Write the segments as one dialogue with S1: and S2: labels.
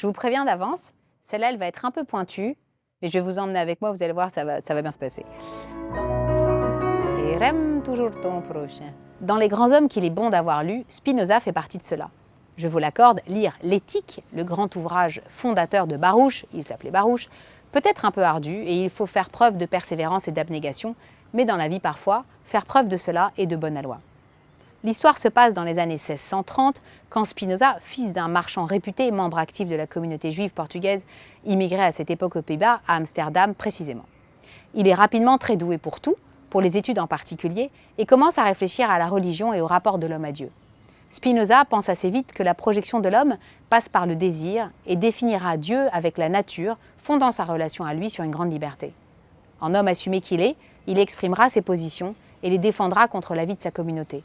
S1: Je vous préviens d'avance, celle-là, elle va être un peu pointue, mais je vais vous emmener avec moi, vous allez voir, ça va bien se passer. Et rêve toujours ton prochain. Dans les grands hommes qu'il est bon d'avoir lus, Spinoza fait partie de cela. Je vous l'accorde, lire l'Éthique, le grand ouvrage fondateur de Baruch, il s'appelait Baruch, peut être un peu ardu et il faut faire preuve de persévérance et d'abnégation, mais dans la vie parfois, faire preuve de cela est de bonne loi. L'histoire se passe dans les années 1630, quand Spinoza, fils d'un marchand réputé, membre actif de la communauté juive portugaise, immigrait à cette époque aux Pays-Bas, à Amsterdam précisément. Il est rapidement très doué pour tout, pour les études en particulier, et commence à réfléchir à la religion et au rapport de l'homme à Dieu. Spinoza pense assez vite que la projection de l'homme passe par le désir et définira Dieu avec la nature, fondant sa relation à lui sur une grande liberté. En homme assumé qu'il est, il exprimera ses positions et les défendra contre l'avis de sa communauté.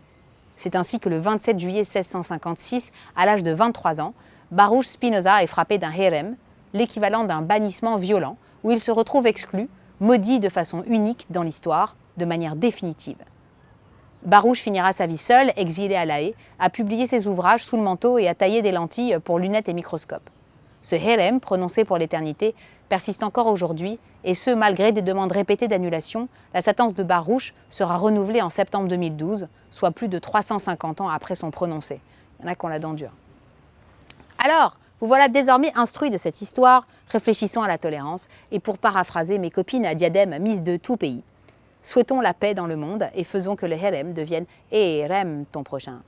S1: C'est ainsi que le 27 juillet 1656, à l'âge de 23 ans, Baruch Spinoza est frappé d'un herem, l'équivalent d'un bannissement violent, où il se retrouve exclu, maudit de façon unique dans l'histoire, de manière définitive. Baruch finira sa vie seul, exilé à La Haye, à publier ses ouvrages sous le manteau et à tailler des lentilles pour lunettes et microscopes. Ce herem, prononcé pour l'éternité, persiste encore aujourd'hui, et ce, malgré des demandes répétées d'annulation, la sentence de Baruch sera renouvelée en septembre 2012, soit plus de 350 ans après son prononcé. Il y en a qui ont la dent dure. Alors, vous voilà désormais instruits de cette histoire, réfléchissons à la tolérance, et pour paraphraser mes copines à diadème mises de tout pays, souhaitons la paix dans le monde et faisons que le herem devienne Erem ton prochain.